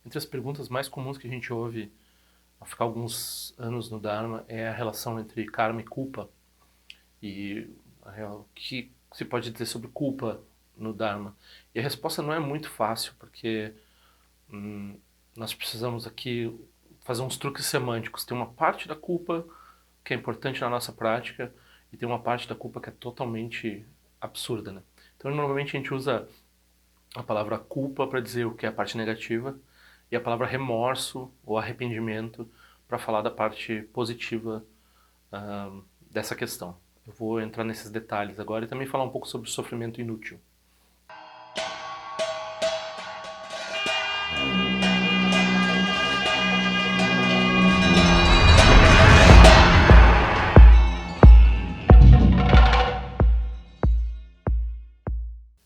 Entre as perguntas mais comuns que a gente ouve ao ficar alguns anos no Dharma é a relação entre karma e culpa. E o que se pode dizer sobre culpa no Dharma? E a resposta não é muito fácil, porque hum, nós precisamos aqui fazer uns truques semânticos. Tem uma parte da culpa que é importante na nossa prática e tem uma parte da culpa que é totalmente absurda, né? Então, normalmente a gente usa a palavra culpa para dizer o que é a parte negativa e a palavra remorso ou arrependimento para falar da parte positiva dessa questão. Eu vou entrar nesses detalhes agora e também falar um pouco sobre o sofrimento inútil.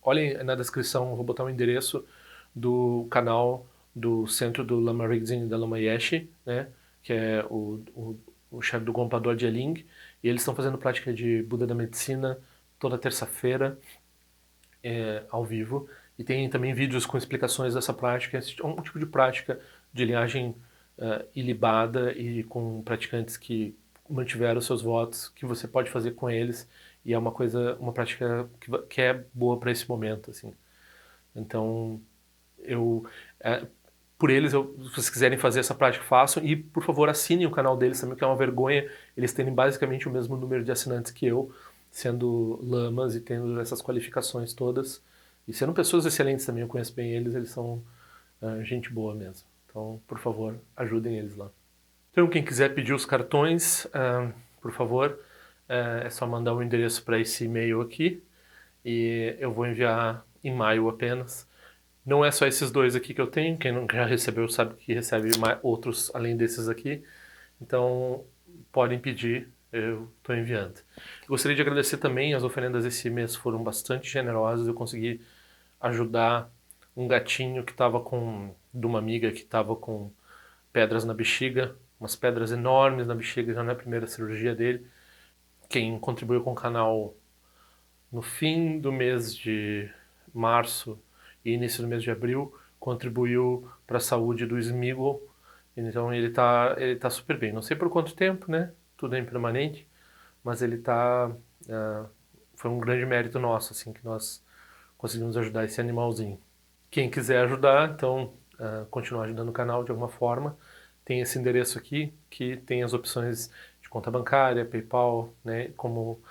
Olhem na descrição, vou botar o endereço do canal do Centro do Lama Rinzin e da Lama Yeshe, né, que é o chefe do Gonpa Dorje Ling, e eles estão fazendo prática de Buda da Medicina toda terça-feira, ao vivo, e tem também vídeos com explicações dessa prática. É um tipo de prática de linhagem ilibada e com praticantes que mantiveram seus votos, que você pode fazer com eles, e é uma prática que é boa para esse momento, assim. Então, eu, é, por eles, se vocês quiserem fazer essa prática, façam, e por favor assinem o canal deles também, que é uma vergonha eles terem basicamente o mesmo número de assinantes que eu, sendo lamas e tendo essas qualificações todas, e sendo pessoas excelentes também. Eu conheço bem eles, eles são gente boa mesmo. Então, por favor, ajudem eles lá. Então, quem quiser pedir os cartões, por favor, é só mandar o endereço para esse e-mail aqui, e eu vou enviar em maio apenas. Não é só esses dois aqui que eu tenho, quem não já recebeu sabe que recebe outros além desses aqui. Então, podem pedir, eu estou enviando. Eu gostaria de agradecer também, as oferendas esse mês foram bastante generosas, eu consegui ajudar um gatinho que estava de uma amiga que estava com pedras na bexiga, umas pedras enormes na bexiga, já não é a primeira cirurgia dele. Quem contribuiu com o canal no fim do mês de março e início do mês de abril contribuiu para a saúde do Smigol. Então ele tá super bem. Não sei por quanto tempo, né? Tudo é impermanente, mas ele tá. Foi um grande mérito nosso, assim, que nós conseguimos ajudar esse animalzinho. Quem quiser ajudar, então, continuar ajudando o canal de alguma forma, tem esse endereço aqui, que tem as opções de conta bancária, PayPal, né, como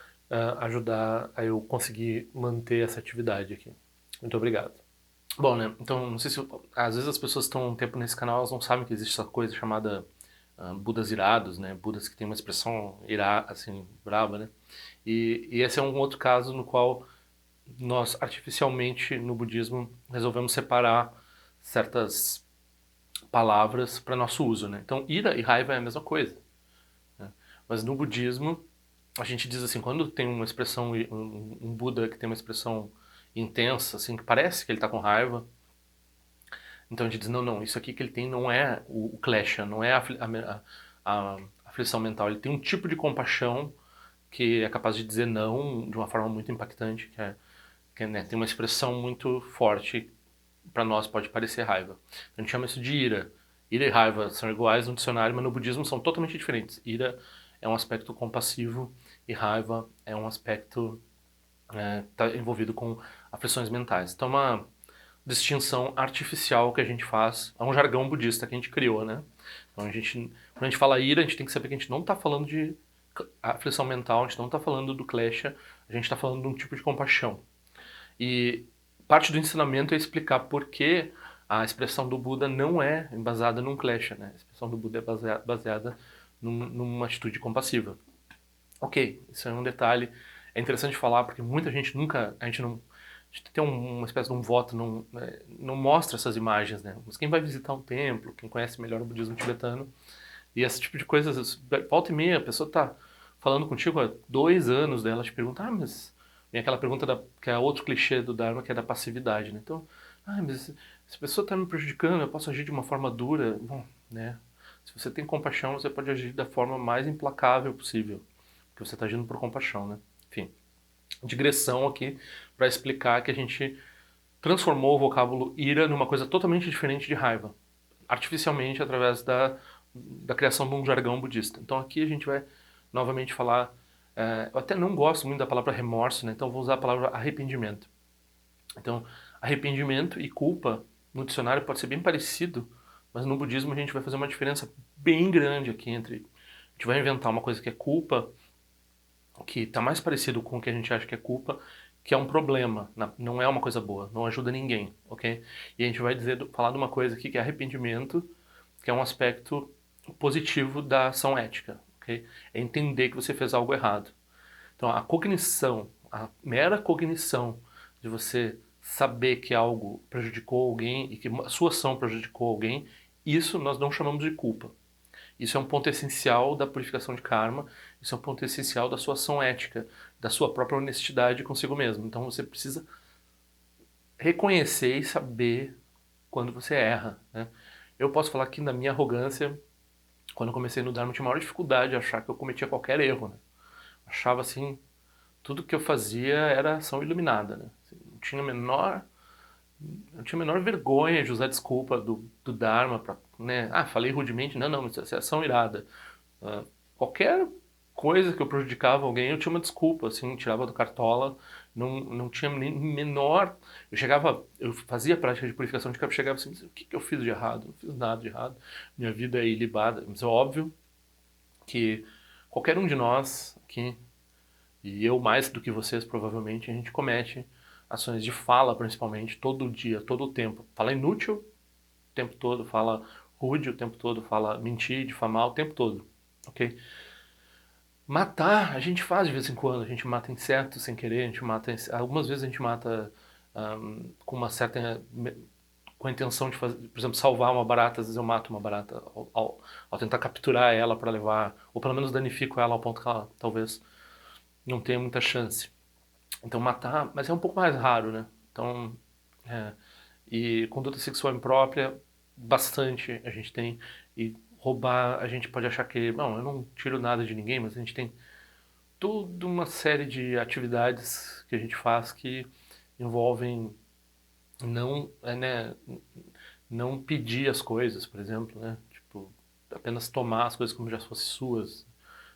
ajudar a eu conseguir manter essa atividade aqui. Muito obrigado. Bom, né, então, não sei se... Às vezes as pessoas estão um tempo nesse canal, elas não sabem que existe essa coisa chamada Budas irados, né, Budas que tem uma expressão assim, braba, né, e esse é um outro caso no qual nós artificialmente no budismo resolvemos separar certas palavras para nosso uso, né? Então, ira e raiva é a mesma coisa, né? Mas no budismo a gente diz assim, quando tem uma expressão, um Buda que tem uma expressão intensa, assim, que parece que ele está com raiva, então a gente diz, não, não, isso aqui que ele tem não é o klesha, não é a aflição mental, ele tem um tipo de compaixão que é capaz de dizer não de uma forma muito impactante, né, tem uma expressão muito forte, para nós pode parecer raiva. A gente chama isso de ira. Ira e raiva são iguais no dicionário, mas no budismo são totalmente diferentes. Ira é um aspecto compassivo e raiva é um aspecto tá envolvido com aflições mentais. Então, é uma distinção artificial que a gente faz, é um jargão budista que a gente criou, né? Então, quando a gente fala ira, a gente tem que saber que a gente não está falando de aflição mental, a gente não está falando do klesha, a gente está falando de um tipo de compaixão. E parte do ensinamento é explicar por que a expressão do Buda não é embasada num klesha, né? A expressão do Buda é baseada numa atitude compassiva. Ok, isso é um detalhe. É interessante falar porque muita gente nunca, a gente tem uma espécie de um voto, não mostra essas imagens, né? Mas quem vai visitar um templo, quem conhece melhor o budismo tibetano, e esse tipo de coisas, volta e meia, a pessoa tá falando contigo há 2 anos dela, te pergunta, mas vem aquela pergunta que é outro clichê do Dharma, que é da passividade, né? Então, mas se a pessoa está me prejudicando, eu posso agir de uma forma dura. Bom, né? Se você tem compaixão, você pode agir da forma mais implacável possível, porque você está agindo por compaixão, né? Enfim, digressão aqui para explicar que a gente transformou o vocábulo ira numa coisa totalmente diferente de raiva. artificialmente através da criação de um jargão budista. Então aqui a gente vai novamente falar, eu até não gosto muito da palavra remorso, né? Então vou usar a palavra arrependimento. Então, arrependimento e culpa no dicionário pode ser bem parecido, mas no budismo a gente vai fazer uma diferença bem grande aqui entre... A gente vai inventar uma coisa que é culpa, que está mais parecido com o que a gente acha que é culpa, que é um problema, não é uma coisa boa, não ajuda ninguém, ok? E a gente vai falar de uma coisa aqui que é arrependimento, que é um aspecto positivo da ação ética, ok? É entender que você fez algo errado. Então, a cognição, a mera cognição de você saber que algo prejudicou alguém e que a sua ação prejudicou alguém, isso nós não chamamos de culpa. Isso é um ponto essencial da purificação de karma, isso é um ponto essencial da sua ação ética, da sua própria honestidade consigo mesmo. Então você precisa reconhecer e saber quando você erra, né? Eu posso falar que na minha arrogância, quando eu comecei no Dharma, eu tinha maior dificuldade de achar que eu cometia qualquer erro, né? Achava assim, tudo que eu fazia era ação iluminada, né? Assim, não tinha a menor vergonha de usar desculpa do Dharma para, né? Ah, falei rudemente, não, isso é ação irada. Qualquer coisa que eu prejudicava alguém, eu tinha uma desculpa, assim, tirava do cartola, não tinha nem menor... Eu fazia prática de purificação de karma, chegava assim, o que eu fiz de errado? Não fiz nada de errado, minha vida é ilibada. Mas é óbvio que qualquer um de nós aqui, e eu mais do que vocês provavelmente, a gente comete ações de fala, principalmente, todo dia, todo o tempo. Fala inútil o tempo todo, fala rude o tempo todo, fala mentir, difamar o tempo todo, ok? Matar, a gente faz de vez em quando, a gente mata insetos sem querer, a gente mata, algumas vezes a gente mata com uma certa, com a intenção de fazer, por exemplo, salvar uma barata, às vezes eu mato uma barata ao tentar capturar ela para levar, ou pelo menos danifico ela ao ponto que ela talvez não tenha muita chance. Então matar, mas é um pouco mais raro, né? Então, é, e conduta sexual imprópria, bastante a gente tem. E roubar, a gente pode achar que, não, eu não tiro nada de ninguém, mas a gente tem toda uma série de atividades que a gente faz que envolvem não, né, não pedir as coisas, por exemplo, né? Tipo, apenas tomar as coisas como já fossem suas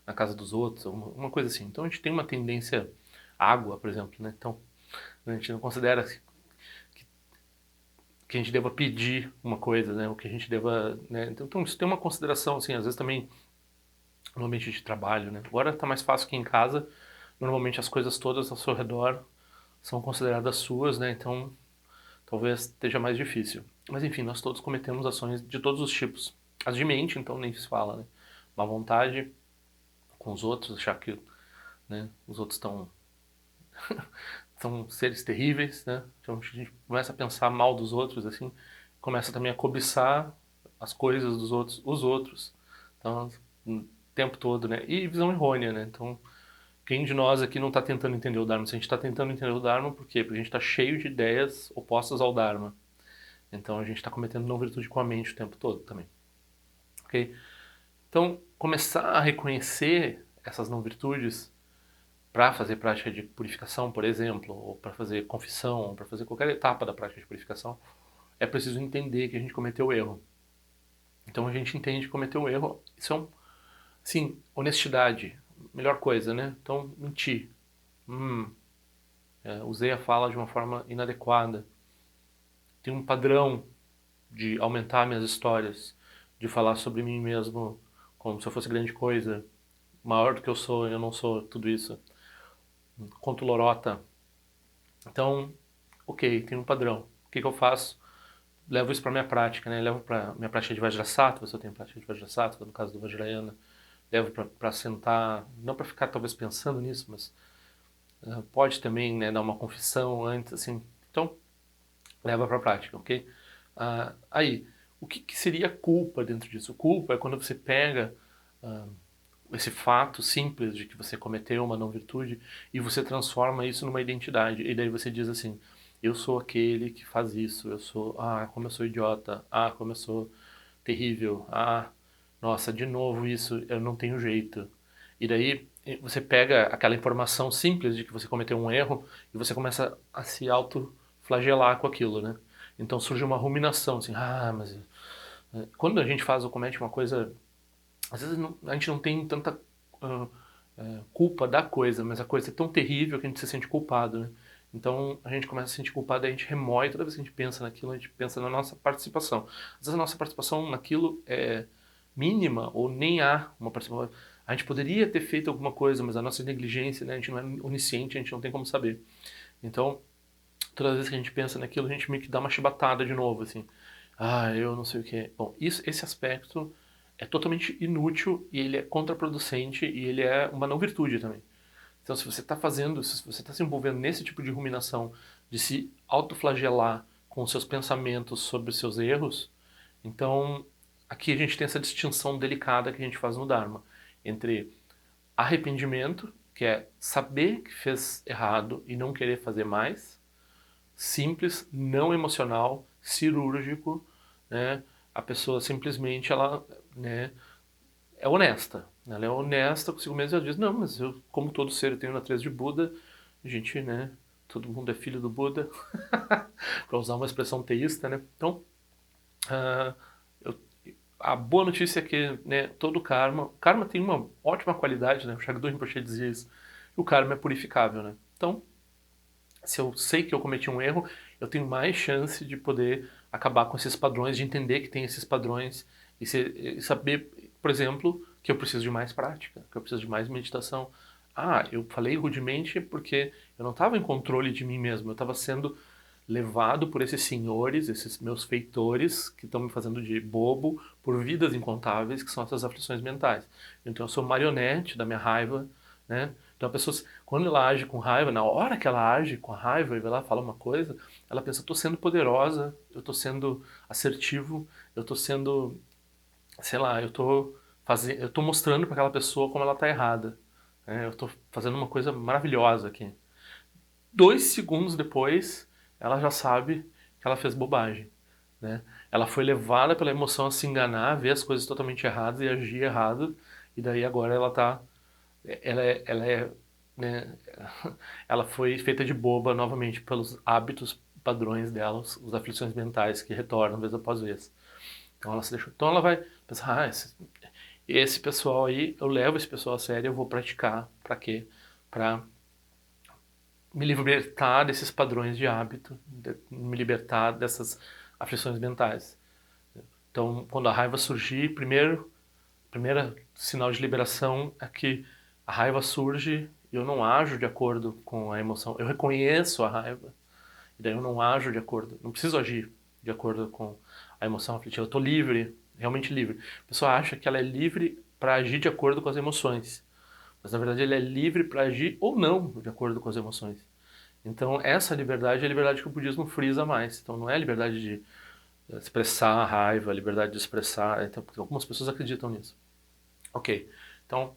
na casa dos outros, uma coisa assim. Então a gente tem uma tendência água, por exemplo, né? Então a gente não considera que a gente deva pedir uma coisa, né? O que a gente deva, né? Então isso tem uma consideração, assim, às vezes também no ambiente de trabalho, né? Agora está mais fácil que em casa, normalmente as coisas todas ao seu redor são consideradas suas, né? Então talvez esteja mais difícil. Mas enfim, nós todos cometemos ações de todos os tipos. As de mente, então nem se fala, né? Má vontade com os outros, achar que, né, os outros são seres terríveis, né? Então a gente começa a pensar mal dos outros, assim, começa também a cobiçar as coisas dos outros, os outros. Então, o tempo todo, né? E visão errônea, né? Então, quem de nós aqui não está tentando entender o Dharma? Se a gente está tentando entender o Dharma, por quê? Porque a gente está cheio de ideias opostas ao Dharma. Então, a gente está cometendo não virtude com a mente o tempo todo também. Ok? Então, começar a reconhecer essas não virtudes para fazer prática de purificação, por exemplo, ou para fazer confissão, ou para fazer qualquer etapa da prática de purificação, é preciso entender que a gente cometeu erro. Então a gente entende que cometeu erro, isso é sim, honestidade, melhor coisa, né? Então, mentir. Usei a fala de uma forma inadequada. Tem um padrão de aumentar minhas histórias, de falar sobre mim mesmo como se eu fosse grande coisa, maior do que eu não sou tudo isso. Conto lorota. Então, ok, tem um padrão. O que eu faço? Levo isso para minha prática, né? Levo para minha prática de Vajrasattva, se eu tenho prática de Vajrasattva, no caso do Vajrayana. Levo para sentar, não para ficar talvez pensando nisso, mas pode também, né, dar uma confissão antes, assim. Então, leva para a prática, ok? Aí, o que seria culpa dentro disso? Culpa é quando você pega esse fato simples de que você cometeu uma não virtude e você transforma isso numa identidade. E daí você diz assim, eu sou aquele que faz isso, eu sou, como eu sou idiota, como eu sou terrível, nossa, de novo isso, eu não tenho jeito. E daí você pega aquela informação simples de que você cometeu um erro e você começa a se autoflagelar com aquilo, né? Então surge uma ruminação, assim, mas Quando a gente faz ou comete uma coisa, às vezes a gente não tem tanta ah, culpa da coisa, mas a coisa é tão terrível que a gente se sente culpado, né? Então a gente começa a se sentir culpado e a gente remói toda vez que a gente pensa naquilo, a gente pensa na nossa participação. Às vezes a nossa participação naquilo é mínima ou nem há uma participação. A gente poderia ter feito alguma coisa, mas a nossa negligência, né, a gente não é onisciente, a gente não tem como saber. Então, todas as vezes que a gente pensa naquilo, a gente meio que dá uma chibatada de novo, assim. Ah, eu não sei o quê. Bom, esse aspecto é totalmente inútil e ele é contraproducente e ele é uma não virtude também. Então, se você está fazendo, se você está se envolvendo nesse tipo de ruminação, de se autoflagelar com os seus pensamentos sobre os seus erros, então aqui a gente tem essa distinção delicada que a gente faz no Dharma entre arrependimento, que é saber que fez errado e não querer fazer mais, simples, não emocional, cirúrgico, né? A pessoa simplesmente ela, né, é honesta. Ela é honesta consigo mesma e ela diz, não, mas eu, como todo ser, eu tenho natureza de Buda, a gente, né, todo mundo é filho do Buda, para usar uma expressão teísta, né? Então, ah, eu- a boa notícia é que, né, todo karma, o karma tem uma ótima qualidade, né? O Shagdu Rinpoche dizia isso, o karma é purificável, né? Então, se eu sei que eu cometi um erro, eu tenho mais chance de poder acabar com esses padrões, de entender que tem esses padrões e saber, por exemplo, que eu preciso de mais prática, que eu preciso de mais meditação. Ah, eu falei rudemente porque eu não estava em controle de mim mesmo, eu estava sendo levado por esses senhores, esses meus feitores que estão me fazendo de bobo por vidas incontáveis, que são essas aflições mentais. Então eu sou marionete da minha raiva, né? Então a pessoa, quando ela age com raiva, na hora que ela age com raiva e vai lá fala uma coisa, ela pensa, eu estou sendo poderosa, eu estou sendo assertivo, eu estou sendo, sei lá, eu estou mostrando para aquela pessoa como ela está errada. Né? Eu estou fazendo uma coisa maravilhosa aqui. 2 segundos depois, ela já sabe que ela fez bobagem. Né? Ela foi levada pela emoção a se enganar, a ver as coisas totalmente erradas e agir errado, e daí agora ela tá ela é, né, ela foi feita de boba novamente pelos hábitos padrões dela, os aflições mentais que retornam vez após vez. Então ela se deixou. Então ela vai pensar, esse pessoal aí, eu levo esse pessoal a sério, eu vou praticar, para quê? Para me libertar desses padrões de hábito, me libertar dessas aflições mentais. Então, quando a raiva surgir, primeiro sinal de liberação é que a raiva surge e eu não ajo de acordo com a emoção. Eu reconheço a raiva e daí eu não ajo de acordo, não preciso agir de acordo com a emoção aflitiva. Eu estou livre, realmente livre. A pessoa acha que ela é livre para agir de acordo com as emoções, mas na verdade ele é livre para agir ou não de acordo com as emoções. Então essa liberdade é a liberdade que o budismo frisa mais. Então não é a liberdade de expressar a raiva, a liberdade de expressar, então, porque algumas pessoas acreditam nisso. Ok, então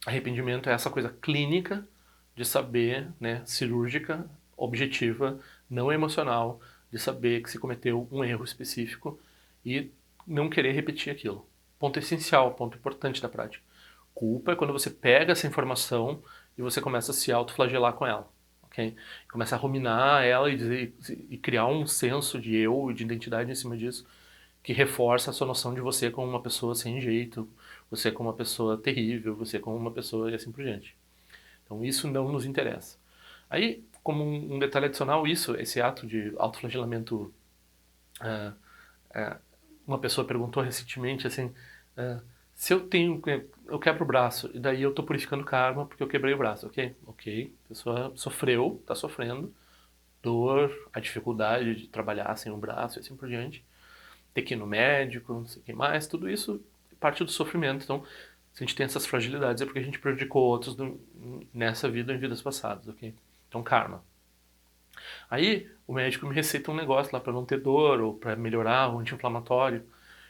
arrependimento é essa coisa clínica de saber, né, cirúrgica, objetiva, não emocional, de saber que se cometeu um erro específico e não querer repetir aquilo. Ponto essencial, ponto importante da prática. Culpa é quando você pega essa informação e você começa a se autoflagelar com ela. Okay? Começa a ruminar ela e criar um senso de eu e de identidade em cima disso que reforça a sua noção de você como uma pessoa sem jeito, você como uma pessoa terrível, você como uma pessoa e assim por diante. Então isso não nos interessa. Aí, como um detalhe adicional, esse ato de autoflagelamento, ah, ah, uma pessoa perguntou recentemente assim, ah, se eu quebro o braço e daí eu estou purificando karma porque eu quebrei o braço, ok? Ok, a pessoa sofreu, está sofrendo, dor, a dificuldade de trabalhar sem o braço e assim por diante, ter que ir no médico, não sei o que mais, tudo isso é parte do sofrimento. Então, se a gente tem essas fragilidades é porque a gente prejudicou outros nessa vida ou em vidas passadas, ok? Então, karma. Aí, o médico me receita um negócio lá para não ter dor ou para melhorar o anti-inflamatório.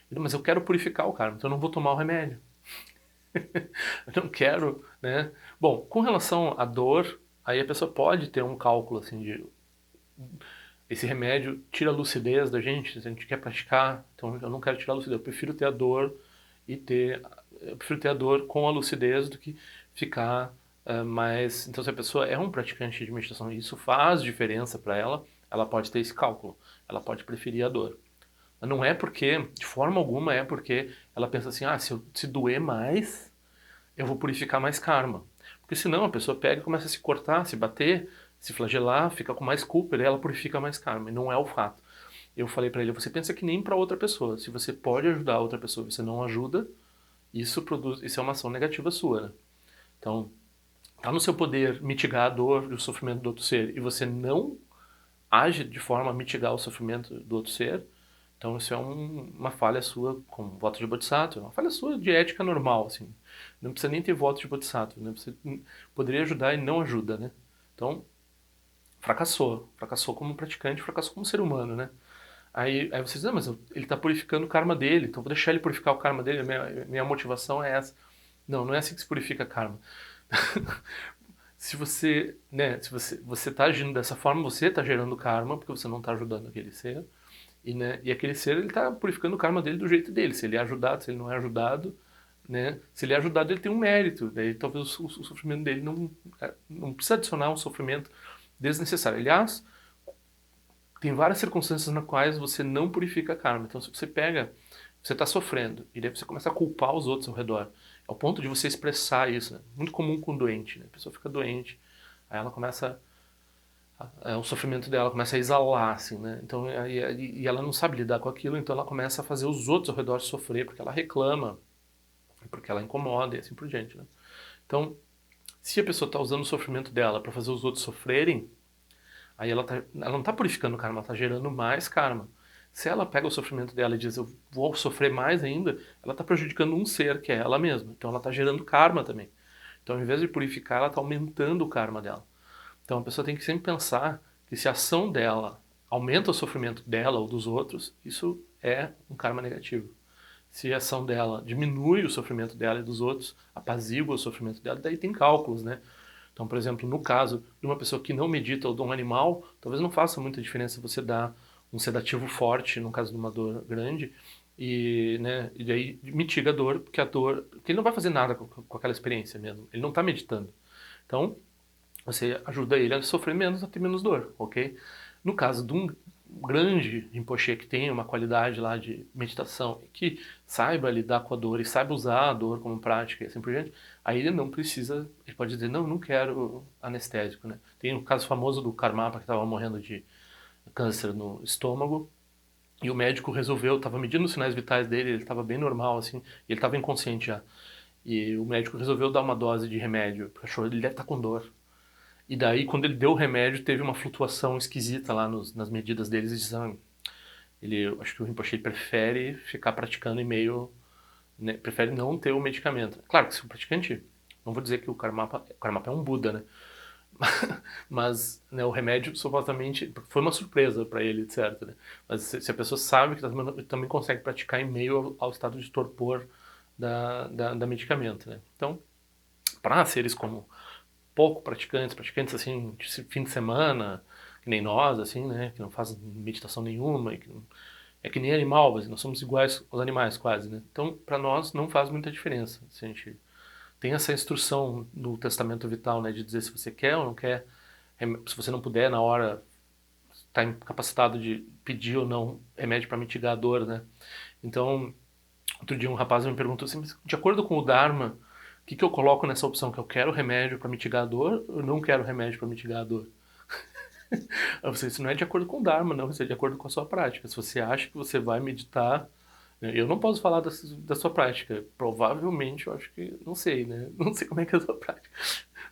Mas eu quero purificar o karma, então eu não vou tomar o remédio. Eu não quero, né? Bom, com relação à dor, aí a pessoa pode ter um cálculo assim de esse remédio tira a lucidez da gente, se a gente quer praticar, então eu não quero tirar a lucidez, eu prefiro ter a dor eu prefiro ter a dor com a lucidez do que ficar mais. Então, se a pessoa é um praticante de meditação e isso faz diferença para ela, ela pode ter esse cálculo, ela pode preferir a dor. Mas não é porque, de forma alguma, é porque ela pensa assim, se doer mais, eu vou purificar mais karma. Porque senão a pessoa pega e começa a se cortar, se bater, se flagelar, fica com mais culpa, e daí ela purifica mais karma. E não é o fato. Eu falei pra ele, você pensa que nem pra outra pessoa. Se você pode ajudar a outra pessoa e você não ajuda, isso é uma ação negativa sua, né? Então, tá no seu poder mitigar a dor e o sofrimento do outro ser, e você não age de forma a mitigar o sofrimento do outro ser, então isso é uma falha sua como voto de bodhisattva, uma falha sua de ética normal, assim. Não precisa nem ter voto de bodhisattva, né? Você poderia ajudar e não ajuda, né? Então, fracassou. Fracassou como praticante, fracassou como ser humano, né? Aí você diz, mas ele está purificando o karma dele, então vou deixar ele purificar o karma dele, minha motivação é essa. Não, não é assim que se purifica karma. Se você, né, se você está agindo dessa forma, você está gerando karma, porque você não está ajudando aquele ser. E, né, e aquele ser, ele está purificando o karma dele do jeito dele. Se ele é ajudado, se ele não é ajudado, né? Se ele é ajudado, ele tem um mérito. Daí talvez o sofrimento dele não precisa adicionar um sofrimento desnecessário. Aliás, tem várias circunstâncias nas quais você não purifica karma. Então, se você pega, você está sofrendo, e daí você começa a culpar os outros ao redor, ao ponto de você expressar isso, né? Muito comum com doente, né? A pessoa fica doente, aí ela começa o sofrimento dela começa a exalar, assim, né? Então, e ela não sabe lidar com aquilo, então ela começa a fazer os outros ao redor sofrer, porque ela reclama, porque ela incomoda e assim por diante, né? Então, se a pessoa está usando o sofrimento dela para fazer os outros sofrerem, aí ela não está purificando o karma, ela está gerando mais karma. Se ela pega o sofrimento dela e diz, eu vou sofrer mais ainda, ela está prejudicando um ser, que é ela mesma. Então ela está gerando karma também. Então, ao invés de purificar, ela está aumentando o karma dela. Então a pessoa tem que sempre pensar que se a ação dela aumenta o sofrimento dela ou dos outros, isso é um karma negativo. Se a ação dela diminui o sofrimento dela e dos outros, apazigua o sofrimento dela, daí tem cálculos, né? Então, por exemplo, no caso de uma pessoa que não medita ou de um animal, talvez não faça muita diferença você dar um sedativo forte, no caso de uma dor grande, e, né, e daí mitiga a dor, porque ele não vai fazer nada com aquela experiência mesmo, ele não está meditando. Então, você ajuda ele a sofrer menos, a ter menos dor, ok? No caso de um grande Rinpoche que tem uma qualidade lá de meditação, que saiba lidar com a dor e saiba usar a dor como prática e assim por diante, aí ele não precisa, ele pode dizer, não, não quero anestésico, né? Tem o caso famoso do Karmapa que estava morrendo de câncer no estômago, e o médico resolveu, estava medindo os sinais vitais dele, ele estava bem normal, assim, e ele estava inconsciente já. E o médico resolveu dar uma dose de remédio, porque achou que ele deve estar com dor. E daí, quando ele deu o remédio, teve uma flutuação esquisita lá nas medidas deles de exame. Acho que o Rinpoche prefere ficar praticando em meio, né, prefere não ter o medicamento. Claro que se o praticante, não vou dizer que o Karmapa é um Buda, né? Mas né, o remédio supostamente foi uma surpresa para ele, etc. Né? Mas se a pessoa sabe que também consegue praticar em meio ao estado de torpor da medicamento, né? Então, para seres como pouco praticantes assim, de fim de semana, que nem nós, assim, né, que não fazem meditação nenhuma, é que nem animal, mas nós somos iguais aos animais quase, né? Então, para nós não faz muita diferença. Se a gente tem essa instrução no Testamento Vital, né, de dizer se você quer ou não quer, se você não puder na hora, está incapacitado de pedir ou não remédio para mitigar a dor, né? Então, outro dia um rapaz me perguntou assim, de acordo com o Dharma, o que eu coloco nessa opção? Que eu quero remédio para mitigar a dor ou eu não quero remédio para mitigar a dor? Isso não é de acordo com o Dharma, não, isso é de acordo com a sua prática. Se você acha que você vai meditar, né, eu não posso falar da sua prática. Provavelmente, eu acho que, não sei, né? Não sei como é que é a sua prática.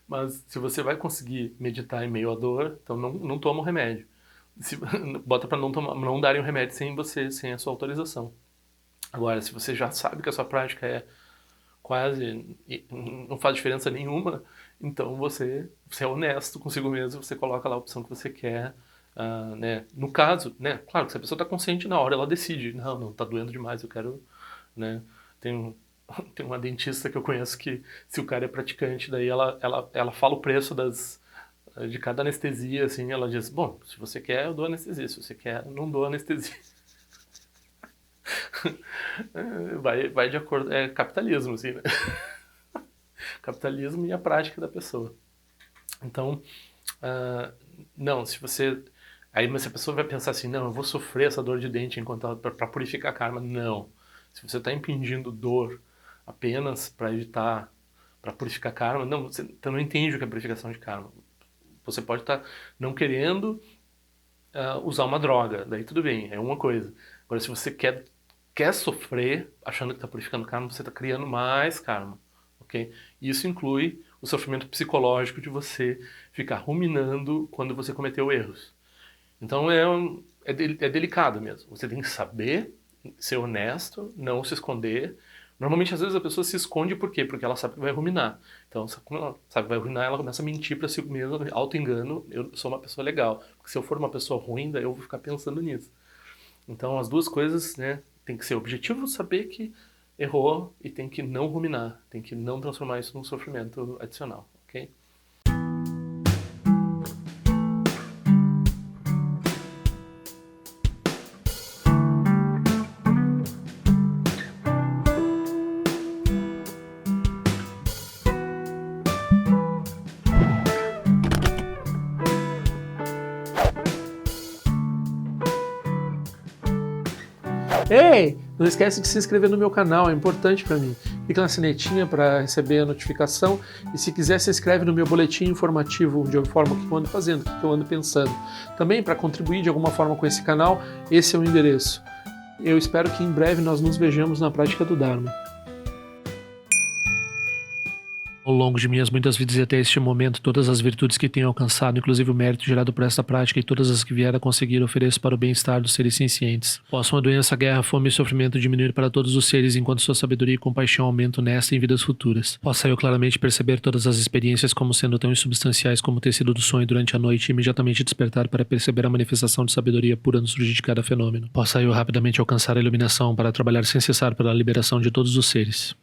Mas se você vai conseguir meditar em meio à dor, então não toma o remédio. Se, bota para não darem o remédio sem a sua autorização. Agora, se você já sabe que a sua prática é quase não faz diferença nenhuma, então você é honesto consigo mesmo, você coloca lá a opção que você quer, né? No caso, né? Claro que se a pessoa está consciente na hora, ela decide, não, tá doendo demais, eu quero, né? Tem, um- tem uma dentista que eu conheço que se o cara é praticante, daí ela fala o preço de cada anestesia, assim, ela diz, bom, se você quer, eu dou anestesia, se você quer, não dou anestesia. Vai de acordo, é capitalismo, assim, né? Capitalismo e a prática da pessoa. Então, não, se você Aí mas se a pessoa vai pensar assim, não, eu vou sofrer essa dor de dente enquanto para purificar karma. Não. Se você está impedindo dor apenas para evitar, para purificar karma, não, você não entende o que é purificação de karma. Você pode estar não querendo usar uma droga, daí tudo bem, é uma coisa. Agora, se você quer sofrer, achando que está purificando karma, você está criando mais karma, ok? Isso inclui o sofrimento psicológico de você ficar ruminando quando você cometeu erros. Então é delicado mesmo. Você tem que saber ser honesto, não se esconder. Normalmente, às vezes, a pessoa se esconde por quê? Porque ela sabe que vai ruminar. Então, como ela sabe que vai ruminar, ela começa a mentir para si mesma, auto-engano. Eu sou uma pessoa legal. Porque se eu for uma pessoa ruim, daí eu vou ficar pensando nisso. Então, as duas coisas, né? Tem que ser objetivo, saber que errou e tem que não ruminar. Tem que não transformar isso num sofrimento adicional, ok? Ei, não esquece de se inscrever no meu canal, é importante para mim. Clica na sinetinha para receber a notificação e se quiser se inscreve no meu boletim informativo de forma o que eu ando fazendo, o que eu ando pensando. Também para contribuir de alguma forma com esse canal, esse é o endereço. Eu espero que em breve nós nos vejamos na prática do Dharma. Ao longo de minhas muitas vidas e até este momento, todas as virtudes que tenho alcançado, inclusive o mérito gerado por esta prática e todas as que vier a conseguir, ofereço para o bem-estar dos seres sencientes. Possam a doença, guerra, fome e sofrimento diminuir para todos os seres, enquanto sua sabedoria e compaixão aumentam nesta e em vidas futuras. Possa eu claramente perceber todas as experiências como sendo tão insubstanciais como o tecido do sonho durante a noite e imediatamente despertar para perceber a manifestação de sabedoria pura no surgir de cada fenômeno. Possa eu rapidamente alcançar a iluminação para trabalhar sem cessar pela liberação de todos os seres.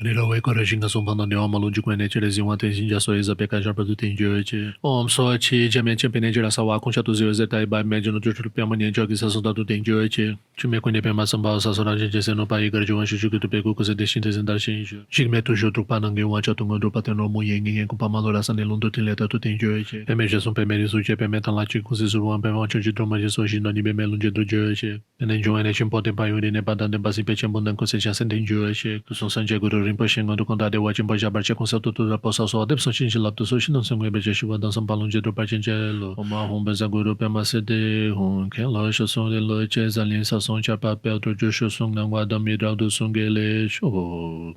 Nirawe Korajinga Sumpana Neoma Lundi Kwene Cherezi Wante Jinja Soiza Pekajar Produtin Jochi Om Sochi Jamen Champene Jirasawa Kuncha Tuzio Zetai Bai Mediano Jutu Piamani Jogi Sasunda Tutin Jochi Chime Kwene Pema Samba Sasora Gente Seno Pai Garjuan Shujuku Tupeku Kuse Destinta Zendar Shinju Jigme Tuju Trupanangi Wancha Tungo Drupateno Muyengi Kupamalora Sanelun Tileta Tutin Jochi Pemeja Sum Pemeri Suche Pemetan Lati Kusizuan Pemancho de Droma de Soji Nani Bemelun de Jochi Nenjuane Chimpote Payuri Nebadan de Basi Pechambundan Kuseja Senten Jochi Tusun Sanje Guru Rinpoche Ngondo Kondade Wachin Boja Barche Conselho Tudo da Poça Só Depson Chinji Lapto Sushi Não Sangwe Beja Shiva Dançam Palum de Drupa Chinchelo Oma Humba Zaguru Pema Sede Hun Ken Lo Shosung de Loche Zalin Sasson Cha Papel Trojo Shosung Nangwa Damidral do Sungele Show